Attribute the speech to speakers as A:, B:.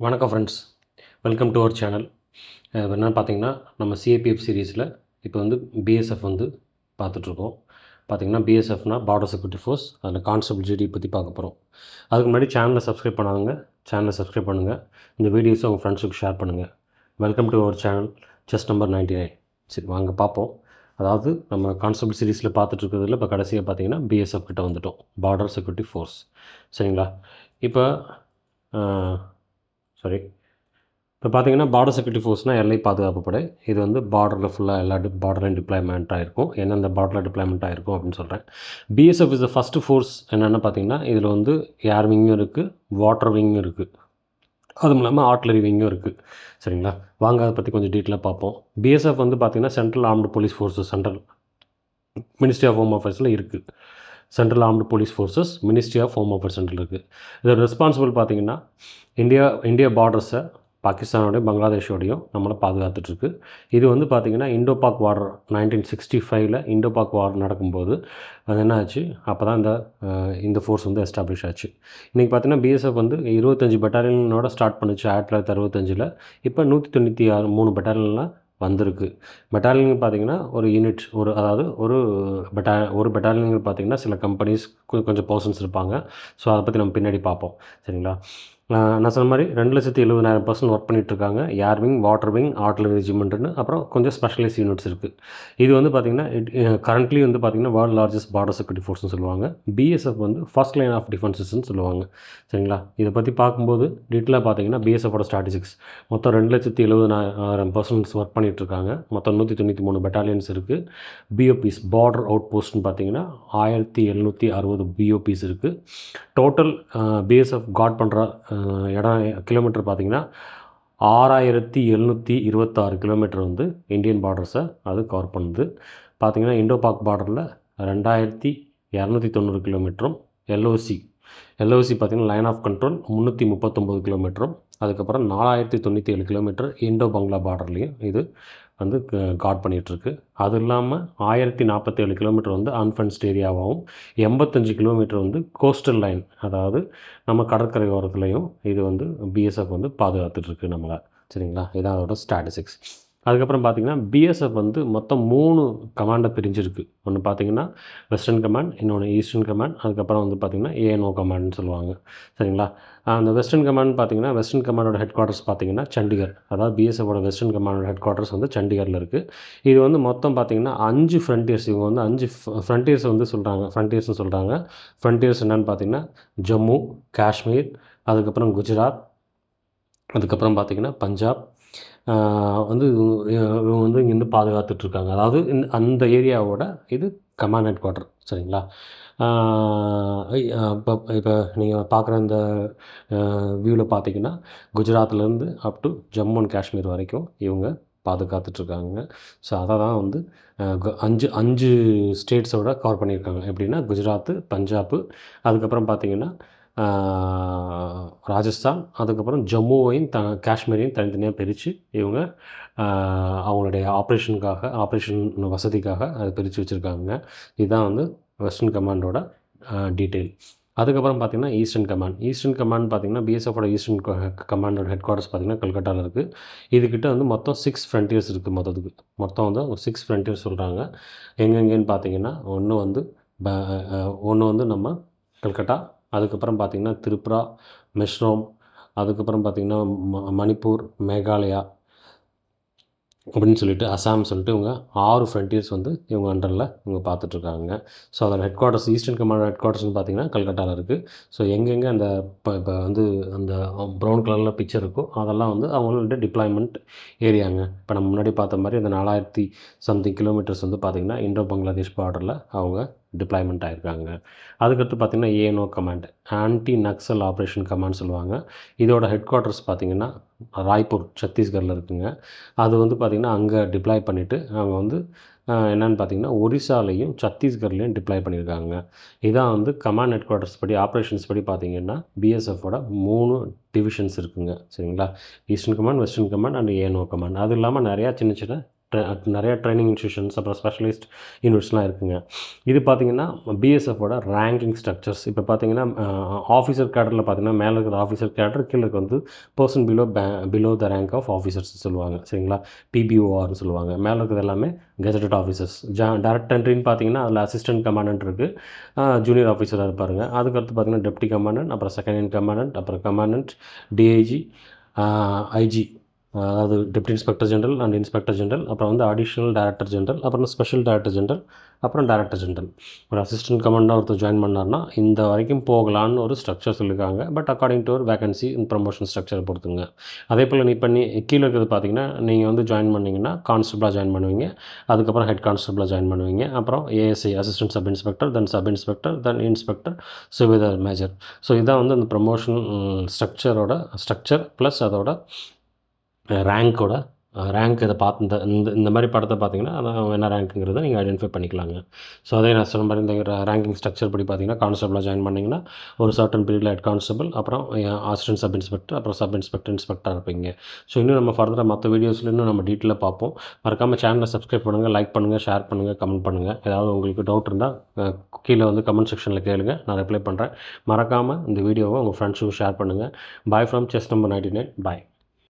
A: வணக்கம் friends, welcome to our channel. என்னென்னு பார்த்தீங்கன்னா, நம்ம சிஏபிஎஃப் சீரீஸில் இப்போ வந்து பிஎஸ்எஃப் வந்து பார்த்துட்ருக்கோம். பார்த்தீங்கன்னா பிஎஸ்எஃப்னால் பார்டர் செக்யூரிட்டி ஃபோர்ஸ். அதில் கான்ஸ்டபிள் ஜிடி பற்றி பார்க்க போகிறோம். அதுக்கு முன்னாடி சேனலை சப்ஸ்கிரைப் பண்ணாதவங்க சேனலை சப்ஸ்கிரைப் பண்ணுங்கள். இந்த வீடியோஸை உங்கள் ஃப்ரெண்ட்ஸுக்கு ஷேர் பண்ணுங்கள். Welcome to our channel, chess number 99. சரி, வாங்க பார்ப்போம். அதாவது நம்ம கான்ஸ்டபிள் சீரீஸில் பார்த்துட்ருக்கிறதுல இப்போ கடைசியாக பார்த்தீங்கன்னா பிஎஸ்எஃப் கிட்ட வந்துவிட்டோம், பார்டர் செக்யூரிட்டி ஃபோர்ஸ். சரிங்களா? இப்போ இப்போ பார்த்தீங்கன்னா பார்டர் செக்யூரிட்டி ஃபோர்ஸ்னால் எல்லை பாதுகாப்பு படை. இது வந்து பார்டரில் ஃபுல்லாக எல்லா பார்டர்லையும் டிப்ளாய்மெண்ட் ஆகிருக்கும். எந்தெந்த பார்டரில் டிப்ளாய்மெண்ட் ஆகிருக்கும் அப்படின்னு சொல்கிறேன். BSF is the first force. என்னென்னு பார்த்தீங்கன்னா, இதில் வந்து ஏர் விங்கும் இருக்குது, வாட்டர் விங்கும் இருக்குது, அதுவும் இல்லாமல் ஆர்ட்லரி விங்கும் இருக்குது. சரிங்களா? வாங்க அதை பற்றி கொஞ்சம் டீட்டெயிலாக பார்ப்போம். பிஎஸ்எஃப் வந்து பார்த்திங்கன்னா central armed police forces, central ministry of home அஃபேர்ஸில் இருக்குது. Central armed police forces, ministry of home affairs central இருக்குது. இதோட ரெஸ்பான்சிபிள் பார்த்திங்கன்னா இந்தியா பார்டர்ஸை பாகிஸ்தானோடையும் பங்களாதேஷோடையும் நம்மளை பாதுகாத்துட்ருக்கு. இது வந்து பார்த்திங்கன்னா இண்டோ பாக் வார் 1965 இண்டோ பாக் வார் நடக்கும்போது அது என்ன ஆச்சு, அப்போ தான் இந்த ஃபோர்ஸ் வந்து எஸ்டாப்ளிஷ் ஆச்சு. இன்றைக்கி பார்த்திங்கன்னா பிஎஸ்எஃப் வந்து 25 பெட்டாலியனோட ஸ்டார்ட் பண்ணிச்சு 1965. இப்போ 193 பெட்டாலியன்லாம் வந்திருக்கு. பெட்டாலியன் பார்த்திங்கன்னா ஒரு யூனிட், அதாவது ஒரு பெட்டாலியன் பார்த்திங்கன்னா சில கம்பெனிஸ் கொஞ்சம் பர்சன்ஸ் இருப்பாங்க. ஸோ அதை பற்றி நம்ம பின்னாடி பார்ப்போம். சரிங்களா? நான் சொன்ன மாதிரி 2,70,000 பர்சன்ட் ஒர்க் பண்ணிகிட்ருக்காங்க. ஏர் விங், வாட்டர் விங், ஆர்ட்லரி ரெஜிமெண்ட்டுன்னு அப்புறம் கொஞ்சம் ஸ்பெஷலைஸ் யூனிட்ஸ் இருக்குது. இது வந்து பார்த்திங்கன்னா கரண்ட்லி வந்து பார்த்திங்கன்னா வேர்ல்டு லார்ஜஸ்ட் பார்டர் செக்யூரிட்டி ஃபோர்ஸ்னு சொல்லுவாங்க. பிஎஸ்எஃப் வந்து ஃபர்ஸ்ட் லைன் ஆஃப் டிஃபென்சஸ்ன்னு சொல்லுவாங்க. சரிங்களா? இதை பற்றி பார்க்கும்போது டீட்டெயிலாக பார்த்திங்கன்னா பிஎஸ்எஃபோட ஸ்டாட்டிஸ்டிக்ஸ் மொத்தம் 2,70,000 பர்சன்ட்ஸ் ஒர்க் பண்ணிகிட்ருக்காங்க. மொத்தம் 193 பெட்டாலியன்ஸ் இருக்குது. பிஓபிஸ், பார்டர் அவுட் போஸ்ட்னு பார்த்திங்கன்னா 1,760 பிஓபிஸ் இருக்குது. டோட்டல் பிஎஸ்எஃப் காட் பண்ணுற கிலோமீட்டர் பார்த்திங்கன்னா 6,726 கிலோமீட்டர் வந்து இந்தியன் பார்டர்ஸை அது கவர் பண்ணுது. பார்த்திங்கன்னா இண்டோ பாக் பார்டரில் 2,290 கிலோமீட்டரும், எல்ஓசி பார்த்திங்கன்னா லைன் ஆஃப் கண்ட்ரோல் 339 கிலோமீட்டரும், அதுக்கப்புறம் 4,097 கிலோமீட்டர் இண்டோ பங்களா பார்டர்லேயும் இது வந்து காட் பண்ணிகிட்ருக்கு. அது இல்லாமல் 1,047 கிலோமீட்டர் வந்து அன்ஃபென்ஸ்ட் ஏரியாவாகவும், 85 கிலோமீட்டர் வந்து கோஸ்டல் லைன், அதாவது நம்ம கடற்கரை ஓரத்துலையும் இது வந்து பிஎஸ்எஃப் வந்து பாதுகாத்துட்ருக்கு நம்மளை. சரிங்களா? இதான் அதோட ஸ்டாட்டிஸ்டிக்ஸ். அதுக்கப்புறம் பார்த்திங்கன்னா பிஎஸ்எஃப் வந்து மொத்தம் 3 கமாண்டை பிரிஞ்சிருக்கு. ஒன்று பார்த்திங்கன்னா வெஸ்டர்ன் கமாண்ட், இன்னொன்று ஈஸ்டர்ன் கமாண்ட், அதுக்கப்புறம் வந்து பார்த்திங்கன்னா ஏஎன்ஓ கமாண்ட்னு சொல்லுவாங்க. சரிங்களா? அந்த வெஸ்டர்ன் கமாண்ட் பார்த்திங்கன்னா வெஸ்டர்ன் கமாண்டோட ஹெட் குவார்ட்டர்ஸ் பார்த்திங்கன்னா சண்டிகர், அதாவது பிஎஸ்எஃபோட வெஸ்டர்ன் கமாண்டோட ஹெட் குவார்ட்டர்ஸ் வந்து சண்டிகரில் இருக்குது. இது வந்து மொத்தம் பார்த்திங்கன்னா 5 ஃப்ரண்டியர்ஸ். இவங்க வந்து 5 ஃப்ரண்டியர்ஸ் வந்து ஃப்ரண்டியர்ஸ்னு சொல்கிறாங்க. ஃப்ரண்டியர்ஸ் என்னென்னு பார்த்திங்கன்னா ஜம்மு, காஷ்மீர், அதுக்கப்புறம் குஜராத், அதுக்கப்புறம் பார்த்திங்கன்னா பஞ்சாப் வந்து இவங்க வந்து இங்கேருந்து பாதுகாத்துட்ருக்காங்க. அதாவது அந்த ஏரியாவோட இது கமாண்ட் ஹெட் குவார்ட்டர். சரிங்களா? இப்போ நீங்கள் பார்க்குற இந்த வியூவில் பார்த்தீங்கன்னா குஜராத்லேருந்து up to Jammu and Kashmir வரைக்கும் இவங்க பாதுகாத்துட்ருக்காங்க. ஸோ அதை தான் வந்து 5 ஸ்டேட்ஸோட கவர் பண்ணியிருக்காங்க. எப்படின்னா குஜராத்து, பஞ்சாப்பு, அதுக்கப்புறம் பார்த்திங்கன்னா ராஜஸ்தான், அதுக்கப்புறம் ஜம்முவையும் காஷ்மீரையும் தனித்தனியாக பிரித்து இவங்க அவங்களுடைய ஆப்ரேஷன் வசதிக்காக அதை பிரித்து வச்சுருக்காங்க. இதுதான் வந்து வெஸ்டர்ன் கமாண்டோட டீட்டெயில். அதுக்கப்புறம் பார்த்திங்கன்னா ஈஸ்டர்ன் கமாண்ட் பார்த்திங்கன்னா பிஎஸ்எஃபோட ஈஸ்டர்ன் கமாண்டோட ஹெட் குவார்ட்டர்ஸ் பார்த்திங்கன்னா கல்கட்டாவில் இருக்குது. இதுக்கிட்ட வந்து மொத்தம் 6 ஃப்ரண்டியர்ஸ் இருக்குது. மொத்தம் வந்து 6 ஃப்ரண்டியர்ஸ் சொல்கிறாங்க. எங்கெங்கேன்னு பார்த்திங்கன்னா ஒன்று வந்து நம்ம கல்கட்டா, அதுக்கப்புறம் பார்த்திங்கன்னா திரிபுரா, மிசோரம், அதுக்கப்புறம் பார்த்திங்கன்னா மணிப்பூர், மேகாலயா அப்படின்னு சொல்லிட்டு அசாம் சொல்லிட்டு இவங்க 6 ஃப்ரண்டியர்ஸ் வந்து இவங்க அண்டரில் இவங்க பார்த்துட்ருக்காங்க. ஸோ அதோட headquarters, eastern command head குவார்ட்டர்ஸ்னு பார்த்திங்கன்னா கல்கட்டாவில் இருக்குது. ஸோ எங்கெங்கே அந்த இப்போ வந்து அந்த ப்ரௌன் கலரில் பிக்சர் இருக்கோ அதெல்லாம் வந்து அவங்களோட டிப்ளாய்மெண்ட் ஏரியாங்க. இப்போ நம்ம முன்னாடி பார்த்த மாதிரி அந்த 4,000 சம்திங் கிலோமீட்டர்ஸ் வந்து பார்த்திங்கன்னா இண்டோ பங்களாதேஷ் பார்டரில் அவங்க டிப்ளாய்மெண்ட் ஆகிருக்காங்க. அதுக்கடுத்து பார்த்திங்கன்னா ஏஎன்ஓ command, anti Naxal operation command சொல்லுவாங்க. இதோட ஹெட் குவார்ட்டர்ஸ் பார்த்திங்கன்னா ராய்ப்பூர், சத்தீஸ்கரில் இருக்குங்க. அது வந்து பார்த்திங்கன்னா அங்கே டிப்ளாய் பண்ணிவிட்டு அவங்க வந்து என்னென்னு பார்த்திங்கன்னா ஒரிசாலையும் சத்தீஸ்கர்லேயும் டிப்ளாய் பண்ணியிருக்காங்க. இதான் வந்து கமாண்ட் ஹெட் குவார்ட்டர்ஸ் படி, ஆப்ரேஷன்ஸ் படி பார்த்திங்கன்னா பிஎஸ்எஃபோட 3 டிவிஷன்ஸ் இருக்குங்க. சரிங்களா? Eastern command, western command and ஏஎன்ஓ command. அது இல்லாமல் நிறையா சின்ன சின்ன நிறைய ட்ரைனிங் இன்ஸ்டியூஷன்ஸ் அப்புறம் ஸ்பெஷலிஸ்ட் யூனிட்ஸ்லாம் இருக்குங்க. இது பார்த்தீங்கன்னா பிஎஸ்எஃபோட ரேங்கிங் ஸ்ட்ரக்சர்ஸ். இப்போ பார்த்தீங்கன்னா ஆஃபீஸர் கேடரில் பார்த்தீங்கன்னா மேலே இருக்கிற ஆஃபீஸர் கேடர், கீழே வந்து person below the rank of officers சொல்லுவாங்க. சரிங்களா? பிபிஓஆர்னு சொல்லுவாங்க. மேலே இருக்கிறது எல்லாமே கெசட்டட் ஆஃபீஸர்ஸ். டைரக்ட் என்ட்ரின்னு பார்த்தீங்கன்னா அதில் அசிஸ்டன்ட் கமாண்டன்ட் இருக்குது, ஜூனியர் ஆஃபீஸராக இருப்பாருங்க. அதுக்கடுத்து பார்த்தீங்கன்னா டெப்டி கமாண்டன்ட், அப்புறம் செகண்ட் இன் கமாண்டன்ட், அப்புறம் கமாண்டன்ட், டிஐஜி, ஐஜி, அதாவது deputy inspector general and inspector general, அப்புறம் வந்து அடிஷ்னல் டைரக்டர் ஜெனரல், அப்புறம் ஸ்பெஷல் டைரக்டர் ஜெனரல், அப்புறம் டைரக்டர் ஜெனரல். ஒரு அசிஸ்டன்ட் கமாண்டர் ஒருத்தர் ஜாயின் பண்ணார்னா இந்த வரைக்கும் போகலான்னு ஒரு ஸ்ட்ரக்சர் சொல்லியிருக்காங்க. பட் அக்கார்டிங் டு ஒரு வேகன்சி ப்ரமோஷன் ஸ்ட்ரக்சரை பொறுத்துங்க. அதே போல் நீ பண்ணி கீழே இருக்கிறது பார்த்தீங்கன்னா நீங்கள் வந்து ஜாயின் பண்ணிங்கன்னா கான்ஸ்டபிளாக ஜாயின் பண்ணுவீங்க, அதுக்கப்புறம் ஹெட் கான்ஸ்டபிளாக ஜாயின் பண்ணுவீங்க, அப்புறம் ஏஎஸ்ஐ அசிஸ்டன்ட் சப் இன்ஸ்பெக்டர், தென் சப் இன்ஸ்பெக்டர், தென் இன்ஸ்பெக்டர், சுபேதார் மேஜர். ஸோ இதான் வந்து அந்த ப்ரமோஷனல் ஸ்ட்ரக்சர் ப்ளஸ் அதோட ரேங்க்கோட ரேங்க். இதை பார்த்து இந்த மாதிரி படத்தை பார்த்தீங்கன்னா அதான் என்ன ரேங்க்குங்கிறத நீங்கள் ஐடென்டிஃபை பண்ணிக்கலாங்க. ஸோ அதே நான் சொன்ன மாதிரி இந்த ரேங்கிங் ஸ்ட்ரக்சர் படி பார்த்தீங்கன்னா கான்ஸ்டபிளாக ஜாயின் பண்ணிங்கன்னா ஒரு சர்டன் பீரியடில் ஹெட் கான்ஸ்டபிள், அப்புறம் அசிஸ்டன்ட் சப் இன்ஸ்பெக்டர், அப்புறம் சப் இன்ஸ்பெக்டர், இன்ஸ்பெக்டர் இருப்பீங்க. ஸோ இன்னும் நம்ம ஃபர்தராக மற்ற வீடியோஸில் இன்னும் நம்ம டீட்டெயிலாக பார்ப்போம். மறக்காமல் சேனலை சப்ஸ்கிரைப் பண்ணுங்கள், லைக் பண்ணுங்கள், ஷேர் பண்ணுங்கள், கமெண்ட் பண்ணுங்கள். ஏதாவது உங்களுக்கு டவுட் இருந்தால் கீழே வந்து கமெண்ட் செக்ஷனில் கேளுங்க, நான் ரிப்ளை பண்ணுறேன். மறக்காமல் இந்த வீடியோவை உங்கள் ஃப்ரெண்ட்ஸுக்கும் ஷேர் பண்ணுங்கள். Bye from chess number 99. Bye.